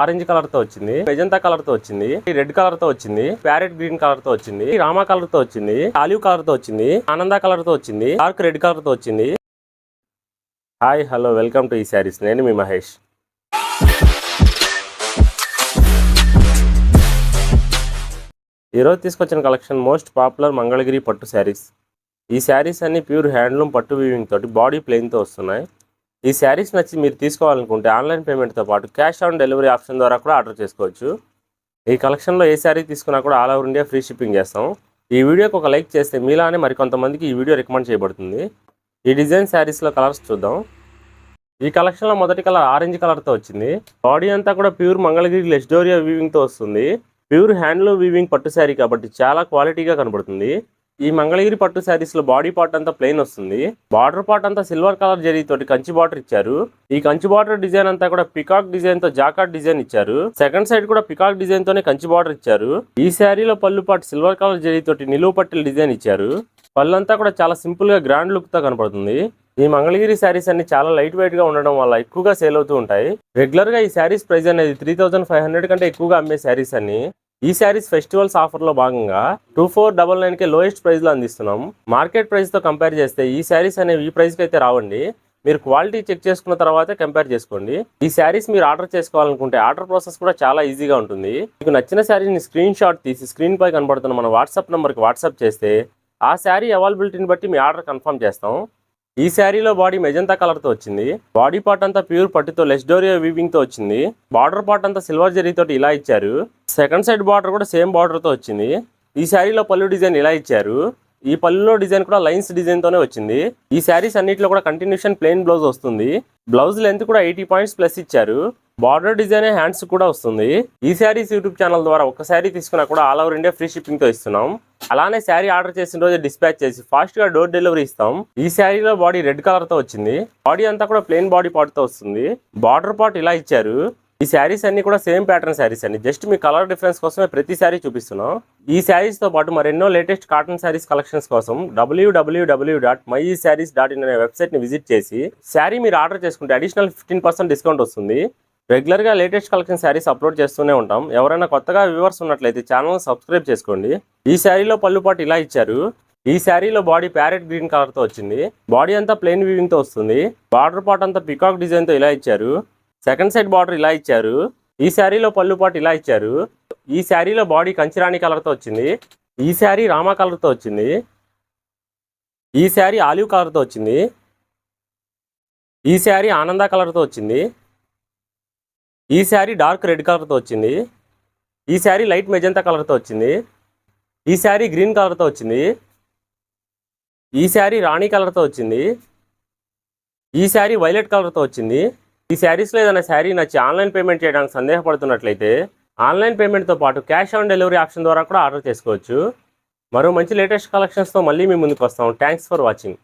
Orange colour తో వచ్చింది, magenta colour తో వచ్చింది, రెడ్ కలర్ తో వచ్చింది, ప్యారెట్ గ్రీన్ కలర్ తో వచ్చింది, రామా కలర్ తో వచ్చింది, ఆలివ్ కలర్ తో వచ్చింది, ఆనంద కలర్ తో వచ్చింది, డార్క్ రెడ్ కలర్ తో వచ్చింది. హాయ్ హలో వెల్కమ్ టు ఈ శారీస్. నేను మీ మహేష్. ఈరోజు తీసుకొచ్చిన కలెక్షన్ మోస్ట్ పాపులర్ మంగళగిరి పట్టు శారీస్. ఈ శారీస్ అన్ని ప్యూర్ హ్యాండ్లూమ్ పట్టు వీవింగ్ తోటి బాడీ ప్లెయిన్తో వస్తున్నాయి. ఈ శారీస్ నచ్చి మీరు తీసుకోవాలనుకుంటే ఆన్లైన్ పేమెంట్తో పాటు క్యాష్ ఆన్ డెలివరీ ఆప్షన్ ద్వారా కూడా ఆర్డర్ చేసుకోవచ్చు. ఈ కలెక్షన్లో ఏ శారీ తీసుకున్నా కూడా all over India free shipping చేస్తాం. ఈ వీడియోకి ఒక లైక్ చేస్తే మీలానే మరికొంతమందికి ఈ వీడియో రికమెండ్ చేయబడుతుంది. ఈ డిజైన్ శారీస్లో కలర్స్ చూద్దాం. ఈ కలెక్షన్లో మొదటి కలర్ ఆరెంజ్ కలర్తో వచ్చింది. బాడీ అంతా కూడా ప్యూర్ మంగళగిరి లెస్డోరియా వీవింగ్తో వస్తుంది. ప్యూర్ హ్యాండ్లూమ్ వీవింగ్ పట్టు శారీ కాబట్టి చాలా క్వాలిటీగా కనబడుతుంది. ఈ మంగళగిరి పట్టు శారీస్లో బాడీ పార్ట్ అంతా ప్లెయిన్ వస్తుంది. బార్డర్ పార్ట్ అంతా సిల్వర్ కలర్ జరీ తోటి కంచి బార్డర్ ఇచ్చారు. ఈ కంచి బార్డర్ డిజైన్ అంతా కూడా పికాక్ డిజైన్ తో జాకాట్ డిజైన్ ఇచ్చారు. సెకండ్ సైడ్ కూడా పికాక్ డిజైన్ తోనే కంచి బార్డర్ ఇచ్చారు. ఈ శారీలో పళ్ళు పార్ట్ సిల్వర్ కలర్ జరీ తోటి నిలువు పట్టిల డిజైన్ ఇచ్చారు. పళ్ళంతా కూడా చాలా సింపుల్ గా గ్రాండ్ లుక్ తో కనపడుతుంది. ఈ మంగళగిరి శారీస్ అన్ని చాలా లైట్ వెయిట్ గా ఉండడం వల్ల ఎక్కువగా సేల్ అవుతూ ఉంటాయి. రెగ్యులర్ గా ఈ శారీస్ ప్రైస్ అనేది 3500 కంటే ఎక్కువగా అమ్మే శారీస్ అన్ని ఈ శారీస్ ఫెస్టివల్స్ ఆఫర్లో భాగంగా 2499కే లోయెస్ట్ ప్రైస్లో అందిస్తున్నాం. మార్కెట్ ప్రైస్తో కంపేర్ చేస్తే ఈ శారీస్ అనేవి ఈ ప్రైస్కి అయితే రావండి. మీరు క్వాలిటీ చెక్ చేసుకున్న తర్వాతే కంపేర్ చేసుకోండి. ఈ శారీస్ మీరు ఆర్డర్ చేసుకోవాలనుకుంటే ఆర్డర్ ప్రాసెస్ కూడా చాలా ఈజీగా ఉంటుంది. మీకు నచ్చిన శారీని స్క్రీన్ షాట్ తీసి స్క్రీన్ పై కనబడుతున్న మన వాట్సాప్ నెంబర్కి వాట్సాప్ చేస్తే ఆ శారీ అవైలబిలిటీని బట్టి మీ ఆర్డర్ కన్ఫర్మ్ చేస్తాం. ఈ శారీలో బాడీ మెజంతా కలర్ తో వచ్చింది. బాడీ పార్ట్ అంతా ప్యూర్ పట్టుతో లెస్డోరియా వీవింగ్ తో వచ్చింది. బార్డర్ పార్ట్ అంతా సిల్వర్ జరీ తోటి ఇలా ఇచ్చారు. సెకండ్ సైడ్ బార్డర్ కూడా సేమ్ బార్డర్ తో వచ్చింది. ఈ శారీలో పళ్ళు డిజైన్ ఇలా ఇచ్చారు. ఈ పళ్ళులో డిజైన్ కూడా లైన్స్ డిజైన్ తోనే వచ్చింది. ఈ శారీస్ అన్నిటిలో కూడా కంటిన్యూషన్ ప్లెయిన్ బ్లౌజ్ వస్తుంది. బ్లౌజ్ లెంత్ కూడా 80 పాయింట్స్ ప్లస్ ఇచ్చారు. బార్డర్ డిజైన్ హ్యాండ్స్ కూడా వస్తుంది. ఈ శారీస్ యూట్యూబ్ ఛానల్ ద్వారా ఒక శారీ తీసుకున్నా కూడా all over India free shipping తో ఇస్తున్నాం. అలానే శారీ ఆర్డర్ చేసిన రోజు డిస్పాచ్ చేసి ఫాస్ట్ గా డోర్ డెలివరీ ఇస్తాం. ఈ శారీలో బాడీ రెడ్ కలర్ తో వచ్చింది. బాడీ అంతా కూడా ప్లెయిన్ బాడీ పార్ట్ తో వస్తుంది. బార్డర్ పార్ట్ ఇలా ఇచ్చారు. ఈ శారీస్ అన్ని కూడా సేమ్ ప్యాటర్న్ శారీస్ అన్ని జస్ట్ మీ కలర్ డిఫరెన్స్ కోసమే ప్రతి శారీ చూపిస్తున్నాం. ఈ శారీస్ తో పాటు మరెన్నో లేటెస్ట్ కాటన్ శారీస్ కలెక్షన్స్ కోసం www.myesarees.in అనే వెబ్సైట్ ని విజిట్ చేసి శారీ మీరు ఆర్డర్ చేసుకుంటే అడిషనల్ 15% డిస్కౌంట్ వస్తుంది. రెగ్యులర్ గా లేటెస్ట్ కలెక్షన్ శారీస్ అప్లోడ్ చేస్తూనే ఉంటాం. ఎవరైనా కొత్తగా వ్యూవర్స్ ఉన్నట్లయితే ఛానల్ సబ్స్క్రైబ్ చేసుకోండి. ఈ శారీలో పళ్ళు పాటు ఇలా ఇచ్చారు. ఈ శారీలో బాడీ ప్యారెట్ గ్రీన్ కలర్ తో వచ్చింది. బాడీ అంతా ప్లెయిన్ వీవింగ్ తో వస్తుంది. బార్డర్ పార్ట్ అంతా పికాక్ డిజైన్ తో ఇలా ఇచ్చారు. సెకండ్ సైడ్ బార్డర్ ఇలా ఇచ్చారు. ఈ శారీలో పళ్ళు పాటు ఇలా ఇచ్చారు. ఈ శారీలో బాడీ కంచిరాణి కలర్ తో వచ్చింది. ఈ శారీ రామా కలర్ తో వచ్చింది. ఈ శారీ ఆలివ్ కలర్ తో వచ్చింది. ఈ శారీ ఆనంద కలర్ తో వచ్చింది. ఈ శారీ డార్క్ రెడ్ కలర్తో వచ్చింది. ఈ శారీ లైట్ మెజంతా కలర్తో వచ్చింది. ఈ శారీ గ్రీన్ కలర్తో వచ్చింది. ఈ శారీ రాణి కలర్తో వచ్చింది. ఈ శారీ వైలెట్ కలర్తో వచ్చింది. ఈ శారీస్లో ఏదైనా శారీ నచ్చి ఆన్లైన్ పేమెంట్ చేయడానికి సందేహపడుతున్నట్లయితే ఆన్లైన్ పేమెంట్తో పాటు క్యాష్ ఆన్ డెలివరీ ఆప్షన్ ద్వారా కూడా ఆర్డర్ చేసుకోవచ్చు. మరో మంచి లేటెస్ట్ కలెక్షన్స్తో మళ్ళీ మీ ముందుకు వస్తాం. Thanks for watching.